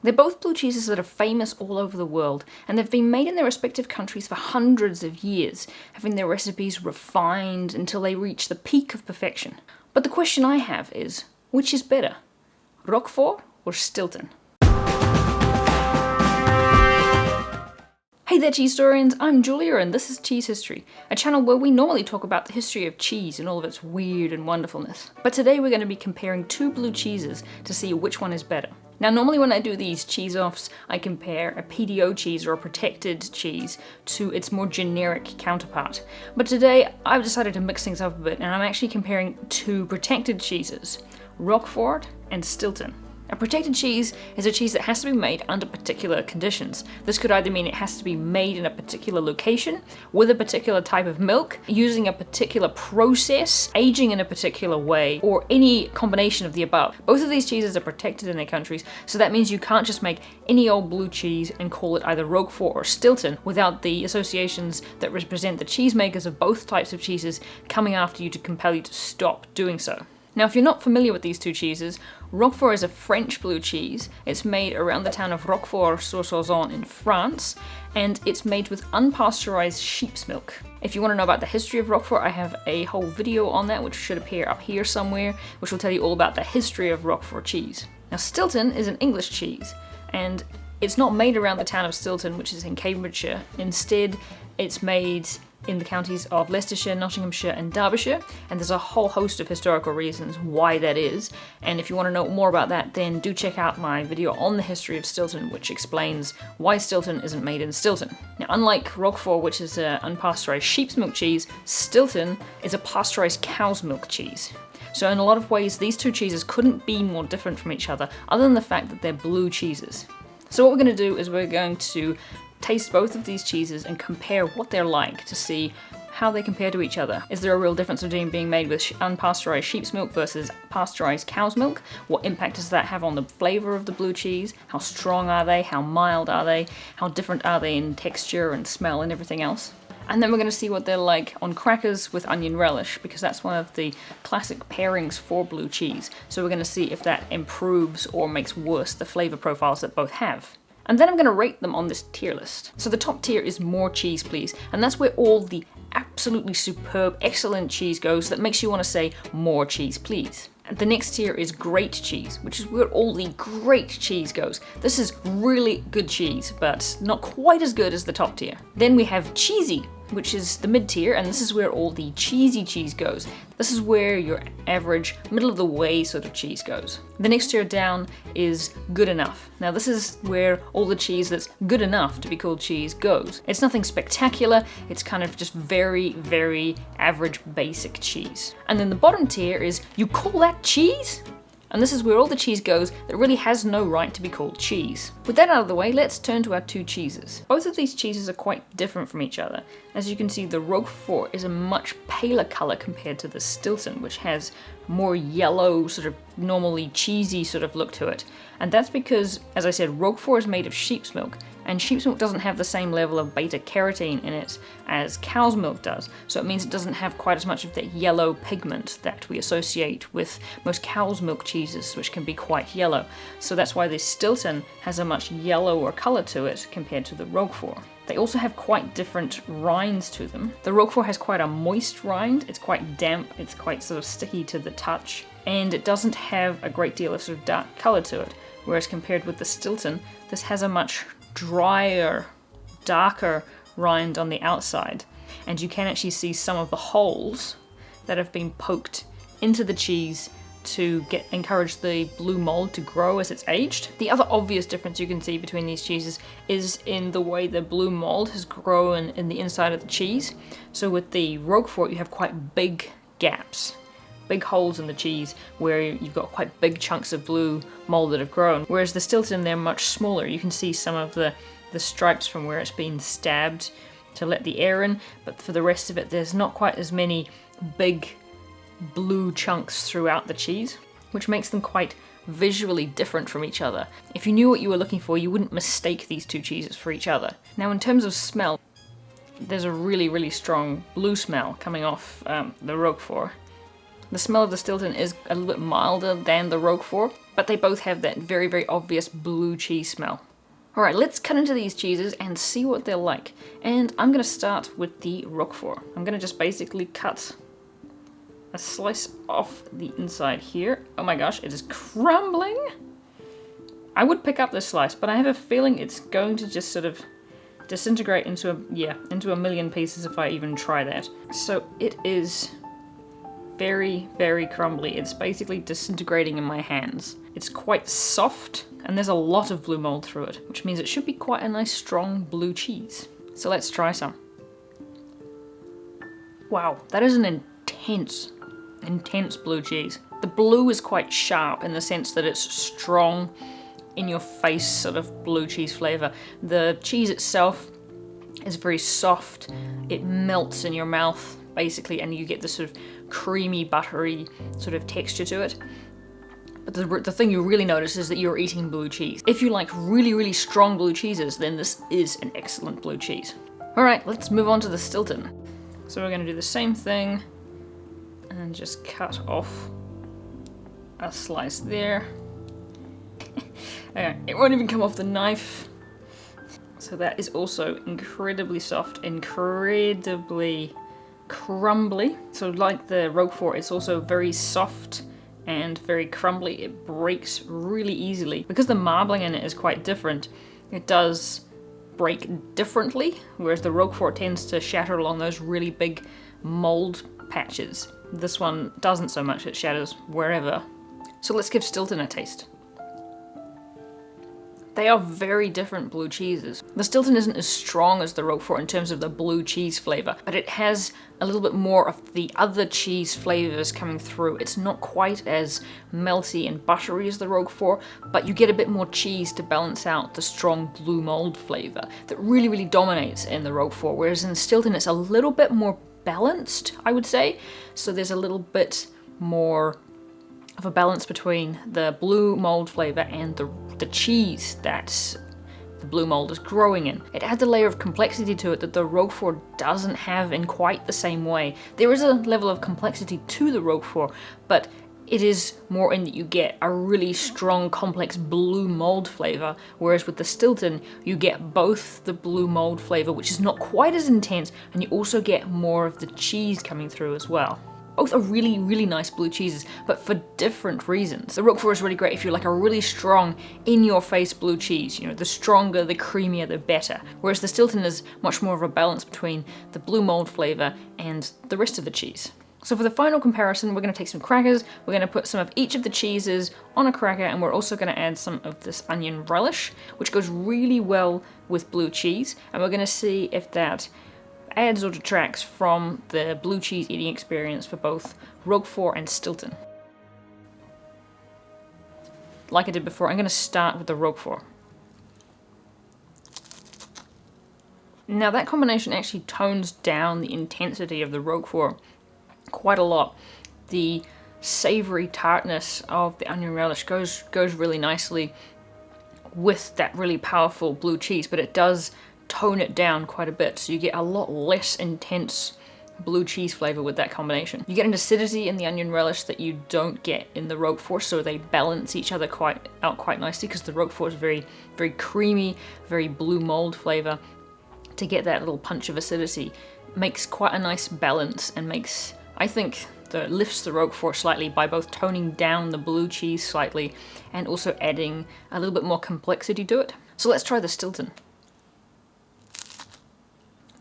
They're both blue cheeses that are famous all over the world, and they've been made in their respective countries for hundreds of years, having their recipes refined until they reach the peak of perfection. But the question I have is, which is better, Roquefort or Stilton? Hey there, cheese historians, I'm Julia and this is Cheese History, a channel where we normally talk about the history of cheese and all of its weird and wonderfulness. But today we're going to be comparing two blue cheeses to see which one is better. Now normally when I do these cheese-offs, I compare a PDO cheese or a protected cheese to its more generic counterpart. But today I've decided to mix things up a bit and I'm actually comparing two protected cheeses, Roquefort and Stilton. A protected cheese is a cheese that has to be made under particular conditions. This could either mean it has to be made in a particular location, with a particular type of milk, using a particular process, aging in a particular way, or any combination of the above. Both of these cheeses are protected in their countries, so that means you can't just make any old blue cheese and call it either Roquefort or Stilton without the associations that represent the cheesemakers of both types of cheeses coming after you to compel you to stop doing so. Now, if you're not familiar with these two cheeses, Roquefort is a French blue cheese. It's made around the town of Roquefort-sur-Sauzon in France, and it's made with unpasteurized sheep's milk. If you want to know about the history of Roquefort, I have a whole video on that, which should appear up here somewhere, which will tell you all about the history of Roquefort cheese. Now, Stilton is an English cheese, and it's not made around the town of Stilton, which is in Cambridgeshire. Instead, it's made in the counties of Leicestershire, Nottinghamshire and Derbyshire, and there's a whole host of historical reasons why that is, and if you want to know more about that, then do check out my video on the history of Stilton, which explains why Stilton isn't made in Stilton. Now, unlike Roquefort, which is an unpasteurized sheep's milk cheese, Stilton is a pasteurized cow's milk cheese. So in a lot of ways, these two cheeses couldn't be more different from each other, other than the fact that they're blue cheeses. So what we're going to do is we're going to taste both of these cheeses and compare what they're like to see how they compare to each other. Is there a real difference between being made with unpasteurized sheep's milk versus pasteurized cow's milk? What impact does that have on the flavor of the blue cheese? How strong are they? How mild are they? How different are they in texture and smell and everything else? And then we're going to see what they're like on crackers with onion relish, because that's one of the classic pairings for blue cheese. So we're going to see if that improves or makes worse the flavor profiles that both have. And then I'm going to rate them on this tier list. So the top tier is more cheese please, and that's where all the absolutely superb, excellent cheese goes that makes you want to say more cheese please. And the next tier is great cheese, which is where all the great cheese goes. This is really good cheese, but not quite as good as the top tier. Then we have cheesy, which is the mid tier, and this is where all the cheesy cheese goes. This is where your average, middle of the way sort of cheese goes. The next tier down is good enough. Now this is where all the cheese that's good enough to be called cheese goes. It's nothing spectacular, it's kind of just very, very average basic cheese. And then the bottom tier is, you call that cheese? And this is where all the cheese goes that really has no right to be called cheese. With that out of the way, let's turn to our two cheeses. Both of these cheeses are quite different from each other. As you can see, the Roquefort is a much paler color compared to the Stilton, which has more yellow, sort of normally cheesy sort of look to it. And that's because, as I said, Roquefort is made of sheep's milk, and sheep's milk doesn't have the same level of beta carotene in it as cow's milk does, so it means it doesn't have quite as much of that yellow pigment that we associate with most cow's milk cheeses, which can be quite yellow. So that's why the Stilton has a much yellower color to it compared to the Roquefort. They also have quite different rinds to them. The Roquefort has quite a moist rind, it's quite damp, it's quite sort of sticky to the touch, and it doesn't have a great deal of sort of dark color to it. Whereas compared with the Stilton, this has a much drier, darker rind on the outside. And you can actually see some of the holes that have been poked into the cheese to encourage the blue mold to grow as it's aged. The other obvious difference you can see between these cheeses is in the way the blue mold has grown in the inside of the cheese. So with the Roquefort, you have quite big gaps, big holes in the cheese where you've got quite big chunks of blue mold that have grown. Whereas the Stilton, they're much smaller. You can see some of the stripes from where it's been stabbed to let the air in, but for the rest of it, there's not quite as many big blue chunks throughout the cheese, which makes them quite visually different from each other. If you knew what you were looking for, you wouldn't mistake these two cheeses for each other. Now, in terms of smell, there's a really, really strong blue smell coming off the Roquefort. The smell of the Stilton is a little bit milder than the Roquefort, but they both have that very, very obvious blue cheese smell. Alright, let's cut into these cheeses and see what they're like. And I'm going to start with the Roquefort. I'm going to just basically cut a slice off the inside here. Oh my gosh, it is crumbling! I would pick up this slice, but I have a feeling it's going to just sort of disintegrate into a million pieces if I even try that. So it is very, very crumbly. It's basically disintegrating in my hands. It's quite soft, and there's a lot of blue mold through it, which means it should be quite a nice strong blue cheese. So let's try some. Wow, that is an intense blue cheese. The blue is quite sharp in the sense that it's strong, in your face sort of blue cheese flavor. The cheese itself is very soft. It melts in your mouth basically, and you get this sort of creamy, buttery sort of texture to it. But the thing you really notice is that you're eating blue cheese. If you like really, really strong blue cheeses, then this is an excellent blue cheese. Alright, let's move on to the Stilton. So we're going to do the same thing and just cut off a slice there. It won't even come off the knife. So that is also incredibly soft, incredibly crumbly. So like the Roquefort, it's also very soft and very crumbly. It breaks really easily. Because the marbling in it is quite different, it does break differently, whereas the Roquefort tends to shatter along those really big mold patches. This one doesn't so much, it shatters wherever. So let's give Stilton a taste. They are very different blue cheeses. The Stilton isn't as strong as the Roquefort in terms of the blue cheese flavor, but it has a little bit more of the other cheese flavors coming through. It's not quite as melty and buttery as the Roquefort, but you get a bit more cheese to balance out the strong blue mold flavor that really, really dominates in the Roquefort, whereas in Stilton it's a little bit more balanced, I would say. So there's a little bit more of a balance between the blue mold flavor and the cheese that the blue mold is growing in. It adds a layer of complexity to it that the Roquefort doesn't have in quite the same way. There is a level of complexity to the Roquefort, but it is more in that you get a really strong, complex blue mold flavor, whereas with the Stilton, you get both the blue mold flavor, which is not quite as intense, and you also get more of the cheese coming through as well. Both are really, really nice blue cheeses, but for different reasons. The Roquefort is really great if you like a really strong, in-your-face blue cheese. You know, the stronger, the creamier, the better. Whereas the Stilton is much more of a balance between the blue mold flavor and the rest of the cheese. So for the final comparison, we're going to take some crackers, we're going to put some of each of the cheeses on a cracker, and we're also going to add some of this onion relish, which goes really well with blue cheese, and we're going to see if that adds or detracts from the blue cheese eating experience for both Roquefort and Stilton. Like I did before, I'm going to start with the Roquefort. Now that combination actually tones down the intensity of the Roquefort quite a lot. The savory tartness of the onion relish goes really nicely with that really powerful blue cheese, but it does tone it down quite a bit, so you get a lot less intense blue cheese flavor with that combination. You get an acidity in the onion relish that you don't get in the Roquefort, so they balance each other quite nicely, because the Roquefort is very, very creamy, very blue mold flavor. To get that little punch of acidity makes quite a nice balance, and makes, I think, lifts the Roquefort slightly by both toning down the blue cheese slightly and also adding a little bit more complexity to it. So let's try the Stilton.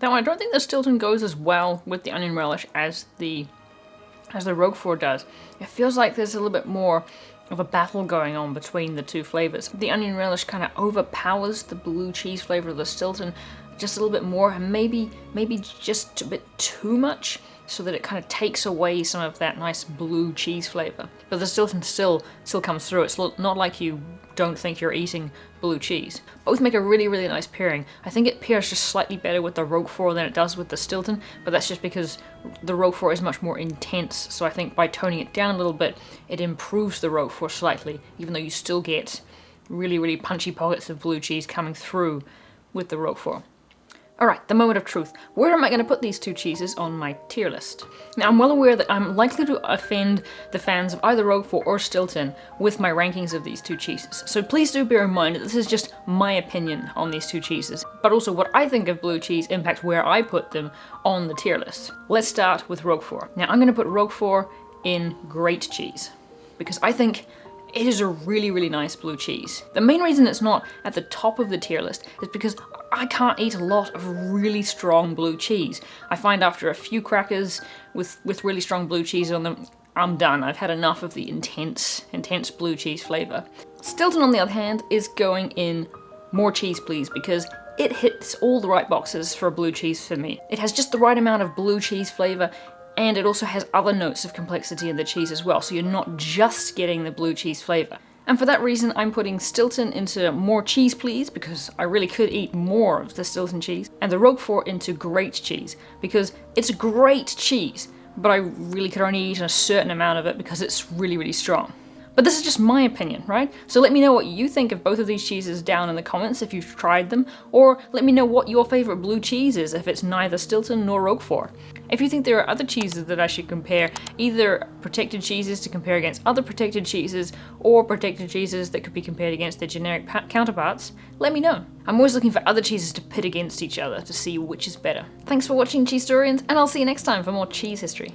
Now, I don't think the Stilton goes as well with the onion relish as the Roquefort does. It feels like there's a little bit more of a battle going on between the two flavors. The onion relish kind of overpowers the blue cheese flavor of the Stilton just a little bit more, and maybe just a bit too much, so that it kind of takes away some of that nice blue cheese flavor. But the Stilton still comes through. It's not like you don't think you're eating blue cheese. Both make a really, really nice pairing. I think it pairs just slightly better with the Roquefort than it does with the Stilton, but that's just because the Roquefort is much more intense, so I think by toning it down a little bit, it improves the Roquefort slightly, even though you still get really, really punchy pockets of blue cheese coming through with the Roquefort. Alright, the moment of truth. Where am I going to put these two cheeses on my tier list? Now, I'm well aware that I'm likely to offend the fans of either Roquefort or Stilton with my rankings of these two cheeses, so please do bear in mind that this is just my opinion on these two cheeses, but also what I think of blue cheese impacts where I put them on the tier list. Let's start with Roquefort. Now, I'm going to put Roquefort in great cheese, because I think it is a really, really nice blue cheese. The main reason it's not at the top of the tier list is because I can't eat a lot of really strong blue cheese. I find after a few crackers with really strong blue cheese on them, I'm done. I've had enough of the intense blue cheese flavor. Stilton, on the other hand, is going in more cheese please, because it hits all the right boxes for a blue cheese for me. It has just the right amount of blue cheese flavor, and it also has other notes of complexity in the cheese as well, so you're not just getting the blue cheese flavor. And for that reason, I'm putting Stilton into more cheese please, because I really could eat more of the Stilton cheese, and the Roquefort into great cheese, because it's a great cheese, but I really could only eat a certain amount of it because it's really, really strong. But this is just my opinion, right? So let me know what you think of both of these cheeses down in the comments if you've tried them, or let me know what your favorite blue cheese is if it's neither Stilton nor Roquefort. If you think there are other cheeses that I should compare, either protected cheeses to compare against other protected cheeses, or protected cheeses that could be compared against their generic counterparts, let me know. I'm always looking for other cheeses to pit against each other to see which is better. Thanks for watching, Cheese Historians, and I'll see you next time for more cheese history.